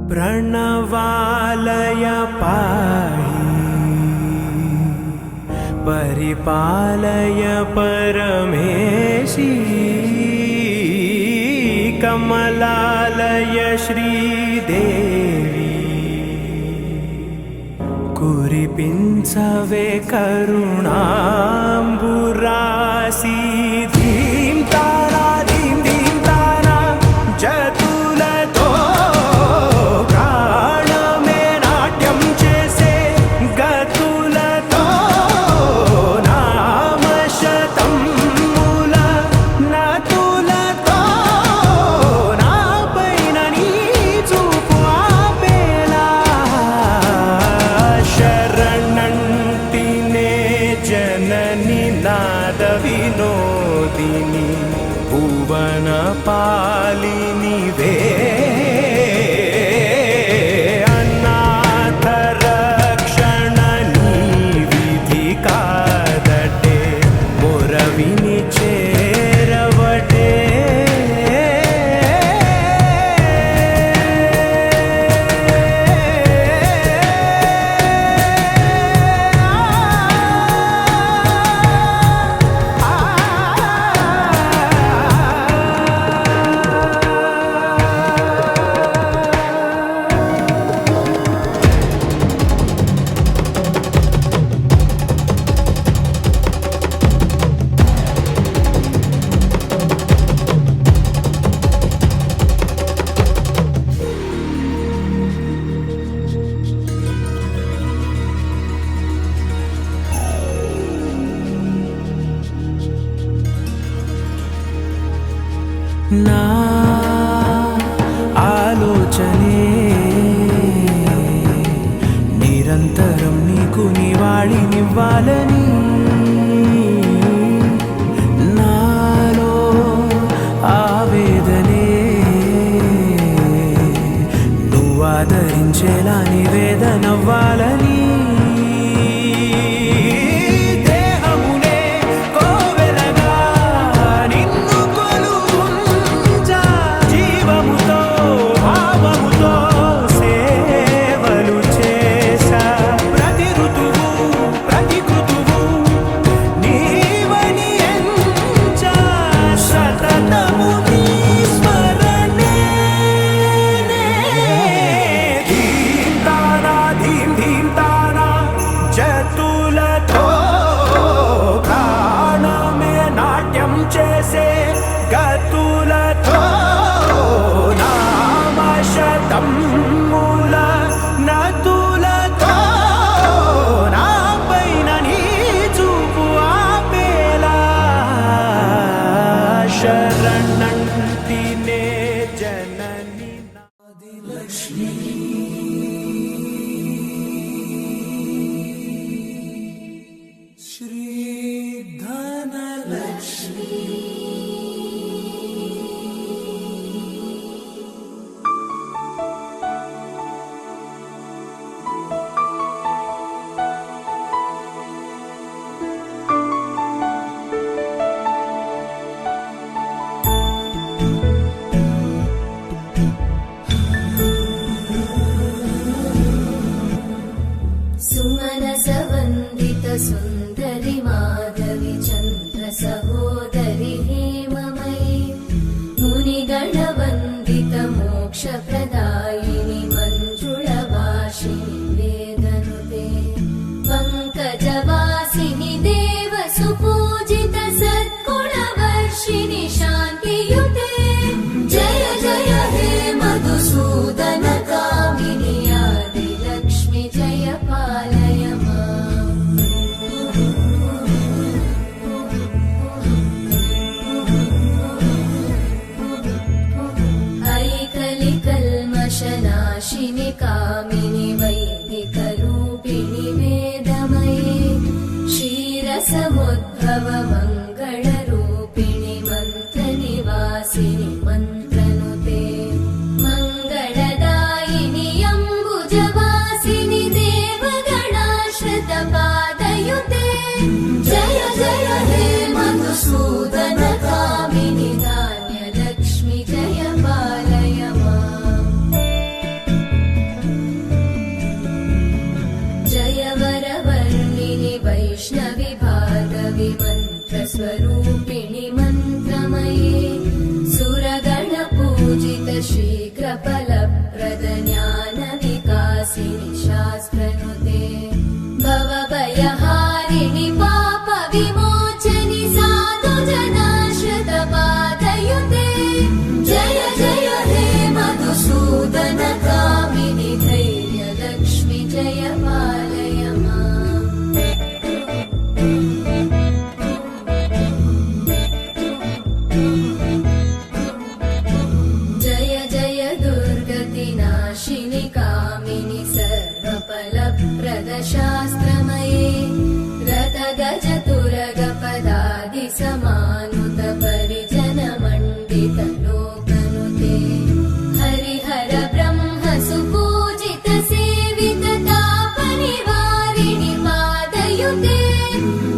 प्रणवालय पाहि परिपालय परमेशी कमलालय श्रीदेवी कुरिपिंचवे करुणांबुरासी धीं तारा धीं धीं तारा जतुलतो प्राणमे नाट्यं चेसे गतुलतो नामशतं मूल नतुलतो नापैन नीचूपु आपेला शरणंटिने जननी नाद विनोदिनी भुवन पालिनी वे अनाथ रक्षणनी विधि कादटे मोरविनी चेरवटे నా ఆలోచనే నిరంతరం నీకు నివాళినివ్వాలని నాలో ఆవేదనే నువ్వు ఆదరించేలా నివేదనవ్వాలని చేసే గతులతో నామశతం మూల నతులతో నాపైన నీ చూపు ఆపేలా శరణంటినే జనని ఆదిలక్ష్మి శ్రీ ధనలక్ష్మి सुमनसवन्दित सुन्दरि माधवि चन्द्र सहोदरि हेममयि मुनिगणवन्दित मोक्षप्रदायिनि मञ्जुळभाषिणि वेदनुते पङ्कजवासिनि देवसुपूजित सद्गुणवर्षिणि शान्तियुते जय जय हे मधुसूदन कामिनि आदिलक्ष्मि जय पालय ऐकलिकल्मषनाशिनि कामिनि वैदिकरूपिणि वेदमये क्षीरसमुद्भव मङ्गलरूपिणि मन्त्रनिवासिनि मन्त्रनुते मङ्गलदायिनि अम्बुजवासिनि देवगणाश्रितपादयुते जय जय हे मधुसूदन कामिनि धान्यलक्ष्मि जय पालय माम् कामिनि सर्वफलप्रदशास्त्रमये रथगजतुरगपदादिसमानुत परिजनमण्डितलोकनुते हरिहर ब्रह्म सुपूजित सेवित तापनिवारिणि पादयुते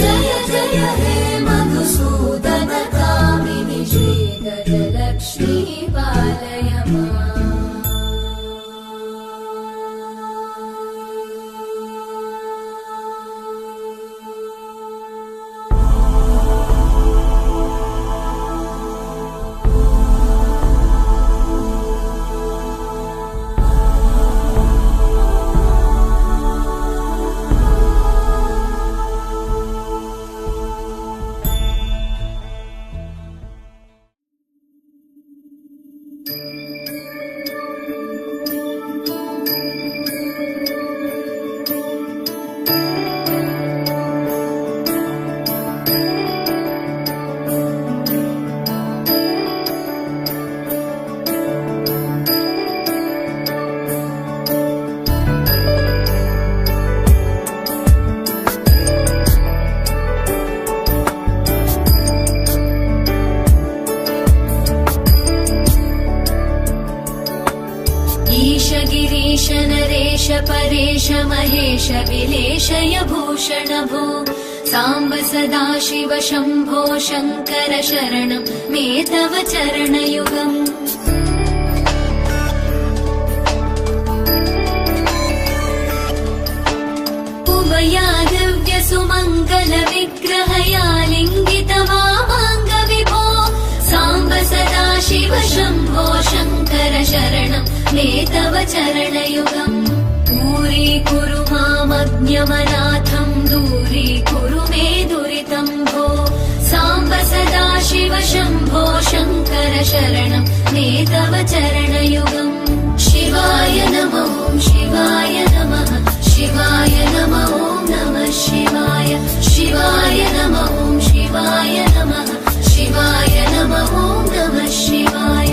जय जय हे मधुसूदन कामिनि श्रीगजलक्ष्मी पालय माम्। गिरीश नरेश परेश महेश विलेशय भूषण भो साम्ब सदाशिव शम्भो शङ्कर शरणं मे तव चरणयुगम्। उमया दिव्य सुमङ्गल विग्रहया लिङ्गित वामाङ्ग विभो साम्ब सदाशिव शम्भो शङ्कर शरणं मे तव चरणयुगम्। दूरीकुरु मामज्ञमनाथं दूरीकुरु मे दुरितं भो साम्ब सदाशिव शम्भो शङ्कर शरणं मे तव चरणयुगम्। शिवाय नमः शिवाय नमः शिवाय नमः नमः शिवाय शिवाय नमः शिवाय नमः शिवाय नमः नमः शिवाय।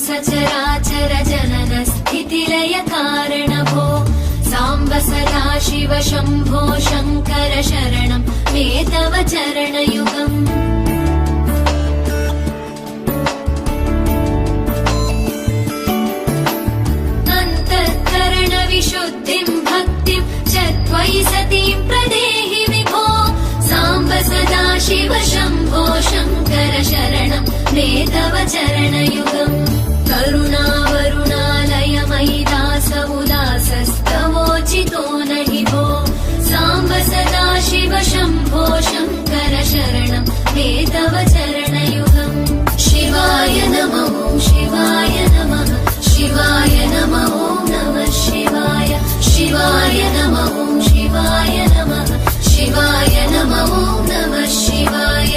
सचराचर जनन स्थितिलय कारण भो साम्ब सदाशिव शम्भो शङ्कर शरणं मे तव चरणयुगम्। अन्तःकरण विशुद्धिं भक्तिं च त्वयि सतीं प्रदेहि विभो साम्ब सदाशिव शम्भो शङ्कर शरणं मे तव चरणयुगम्। करुणावरुणालय मयि दास उदासस्तवोचितो नहि भो साम्ब सदाशिव शम्भो शङ्कर शरणं मे तव चरणयुगम्। शिवाय नमः शिवाय नमः शिवाय नमः नमः शिवाय शिवाय नमः शिवाय नमः शिवाय नमः नमः शिवाय।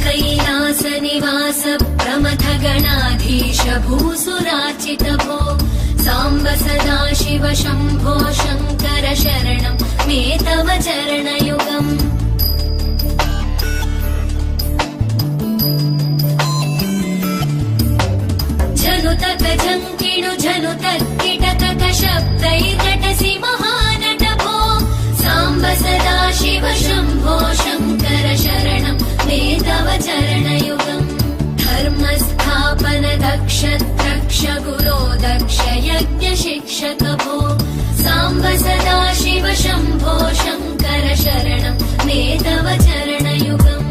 कैलास निवास प्रमथ गणाधीश भूसुराचित भो साम्ब सदाशिव शम्भो शङ्कर शरणं मे तव चरणयुगम्। जनुतक जङ्किणु जनुतक किटकक शब्दैर्नटसि महानट भो साम्ब सदाशिव शम्भो शङ्कर शरणं मे तव चरणयुगम्। शिक्षक भो साम्ब सदा शिव शम्भो शङ्कर शरणं मे तव चरणयुगम्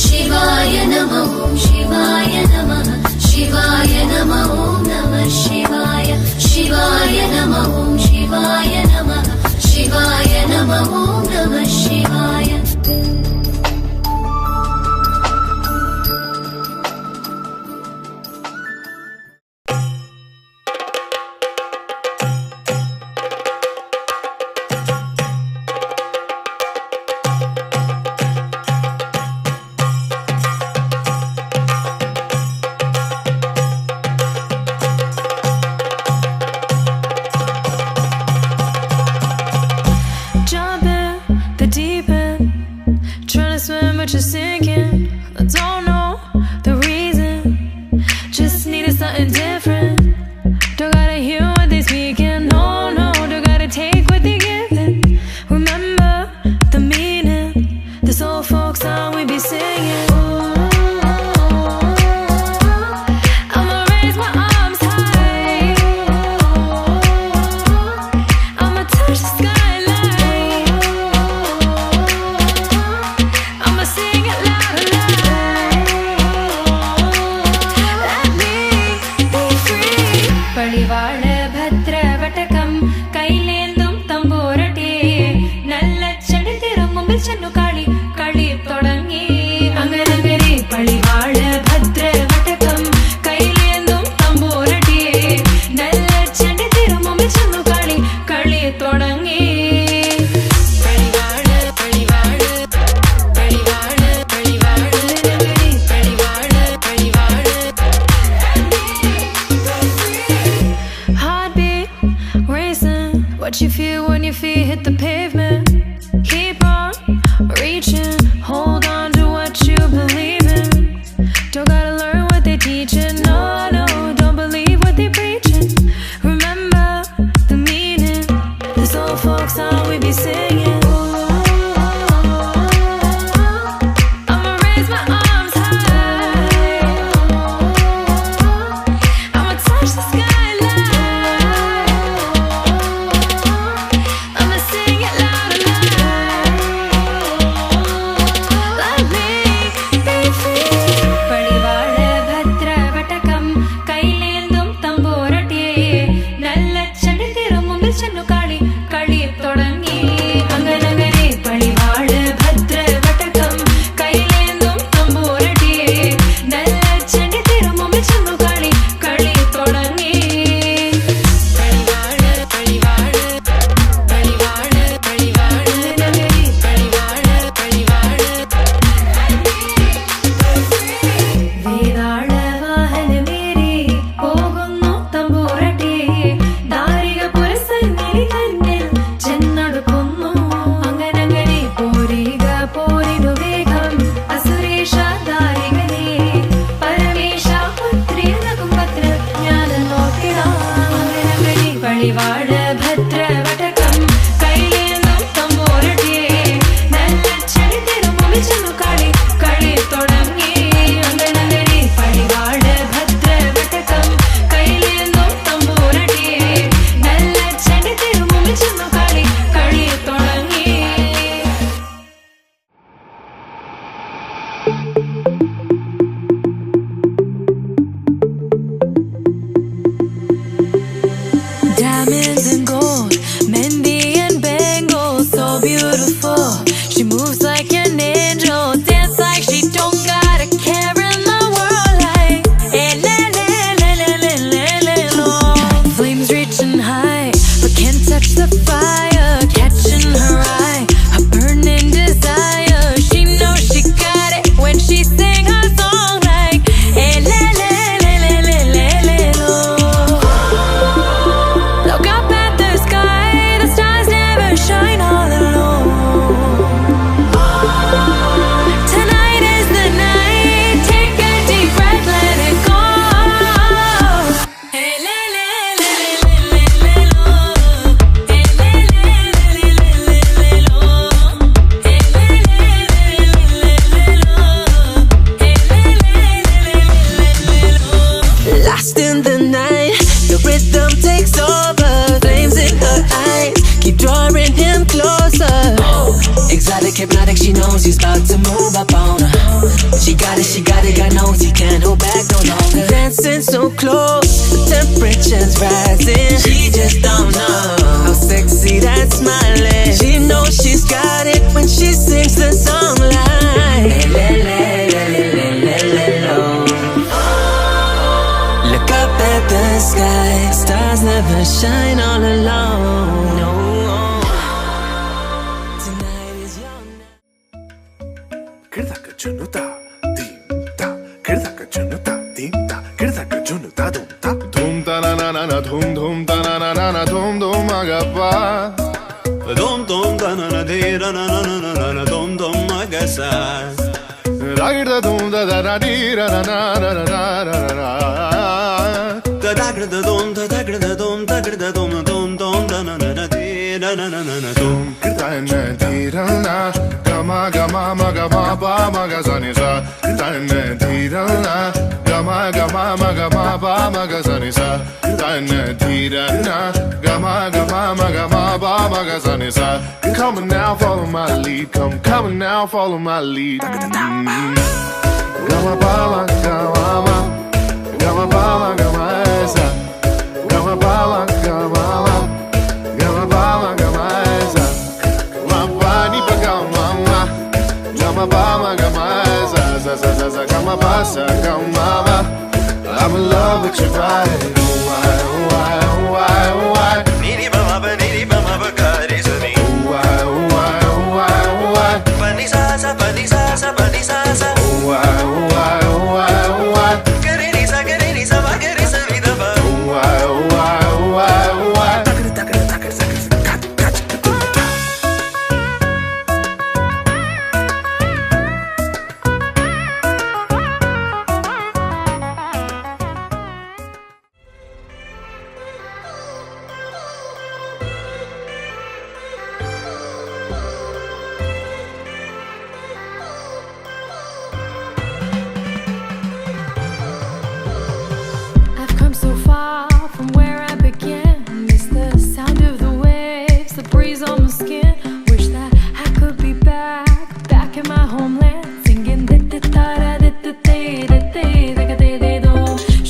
शिवाय नमः शिवाय नमः शिवाय नमः नमः शिवाय शिवाय नमः शिवाय नमः शिवाय नमः नमः शिवाय but you're sinking. I don't know the reason. Just needed something different. Don't gotta hear what they speaking. No, no, don't gotta take what they giving. Remember the meaning. This old folk song we be singing. I'ma raise my arms high. I'ma touch the skyline. I'ma sing it loud and loud. Let me be free. പടിവാള ഭദ്രവടകം കൈലേന്തും തമ്പൂരട്ടെ നല്ല ചെടിത്തിരും മുമ്പിൽ ചെന്നു കളി കളി തുടങ്ങി അങ്ങനെ പടിവാള ഭദ്രവടകം കൈലേന്തും തമ്പൂരട്ടെ നല്ല ചെടിത്തിരും മുമ്പിൽ ചെന്നു കളി കളി തുടങ്ങി Heartbeat racing. What you feel when your feet hit the pavement? Keep on reaching. Hold on to what you believe in. Don't gotta learn what they teaching. No, no, don't believe what they preaching. Remember the meaning. This old folk song we be singing. I'ma raise my arms high. I'ma touch the skyline. I'ma sing it loud and loud. Let me be free. പടിവാള ഭദ്രവടകം കൈലേന്തും തമ്പൂരട്ടെ നല്ല ചെടിത്തിരും മുമ്പിൽ ചെന്നു കളി കളി തുടങ്ങി അങ്ങനെ പടിവാള ഭദ്രവടകം കൈലേന്തും തമ്പൂരട്ടെ നല്ല ചെടിത്തിരും മുമ്പിൽ ചെന്നു കളി കളി തുടങ്ങി വേതാള വാഹനമേറി പോകുന്നു തമ്പൂരട്ടെ ദാരിക പുരസന്നിധി തന്നിൽ ചെന്നടുക്കുന്നു അങ്ങനെ പോരിക പോരിനു വേഗം അസുരേഷ ദാരികനെ പരമേശ പുത്രിയ നകുംപത്ര ജ്ഞാന നോക്കിടാം അങ്ങനെ പടിവാള ഭദ്രവടകം കൈലേന്തും തമ്പൂരട്ടെ നല്ല ചെടിത്തിരും മുമ്പിൽ ചെന്നു കളി കളി തുടങ്ങി അങ്ങനെ പടിവാള ഭദ്രവടകം കൈലേന്തും തമ്പൂരട്ടെ നല്ല ചെടിത്തിരും മുമ്പിൽ ചെന്നു കളി കളി തുടങ്ങി Diamonds and gold, Mendy and bangles, so beautiful. She moves like an angel, dance like she don't got a care in the world. Like, eh, la, la, la, la, la, la, la, la. Flames reaching high, but can't touch the fire, catching her eye, a burning desire. She knows she got it when she sing her song. Like, eh, la, la, la, la, la, la, la, la. Look up at the can't hold back no longer. Dancing so close, the temperature's rising. She just don't know how sexy that smile is. She knows she's got it when she sings the song like le-le-le-le-le-le-le-lo. Look up at the sky, stars never shine all alone. No. Tonight is your night. Kirdaka junuta, dimta. Kirdaka junuta, dimta. Kirdaka junuta, dumta. Dhum ta na na na na dhum dhum ta na na na na dhum dhum agappa. Dom dom da na na de ra na na na na na dom dom magasa. Ragda dhum da da da di ra na na na na na na na. Da da gra da dom da gra da dom da gra da dom dom dom da na na na de ra na na na na dom. Kirta na di ra na gama gama ma gama ba ma ga sa ni sa. Kirta na di ra na gama gama ma gama ba ma ga sa ni sa. Kirta na di ra na gama gama ma gama ba ma ga sa ni sa. Come on now, follow my lead. Come on now, follow my lead. Gama ba ma gama ma gama ba ma gama sa. Gama ba ma gama ma gama ba ma gama sa. Ma ba ni pa gama ma gama ba ma gama sa sa sa sa sa gama ba sa gama ma. I'm in love with your vibe. Why, why, why, why? Niri ba ma ba ga re sa ni. Why, why, why, why? Pa ni sa sa pa ni sa sa pa ni sa sa. Why, why, why, why? Ga re ni sa ba ga re sa ni da ba. Why, why, why, why? I've come so far from where I began. Miss the sound of the waves, the breeze on my skin. Wish that I could be back in my homeland, singing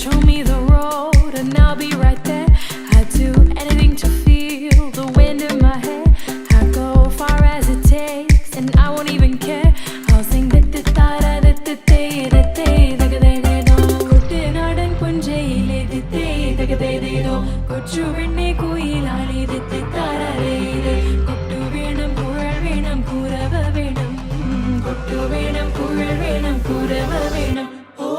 show me the road and I'll be right there. I'd do anything to feel the wind in my hair. I'd go far as it takes and I won't even care. I'll sing കുട്ടനാടൻ പുഞ്ചയിലെ കൊച്ചു പെണ്ണെ കുയിലാളി കൊട്ടു വേണം കുഴൽ വേണം കുരവ വേണം കൊട്ടു വേണം കുഴൽ വേണം കുരവ വേണം. ഓ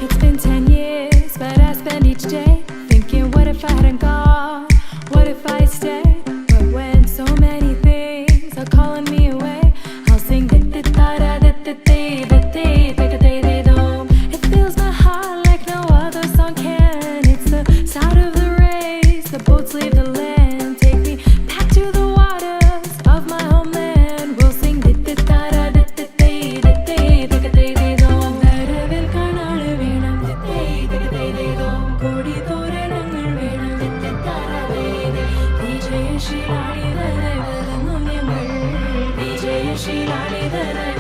It's been 10 years, but I spend each day thinking, what if I hadn't gone? What if I stayed? But when so many things are calling me away, I'll sing it fills my heart like no other song can. It's the sound of the rays, the boats leave the land. Take me back to the waters of my homeland. We'll sing വിജയശീലാളിതര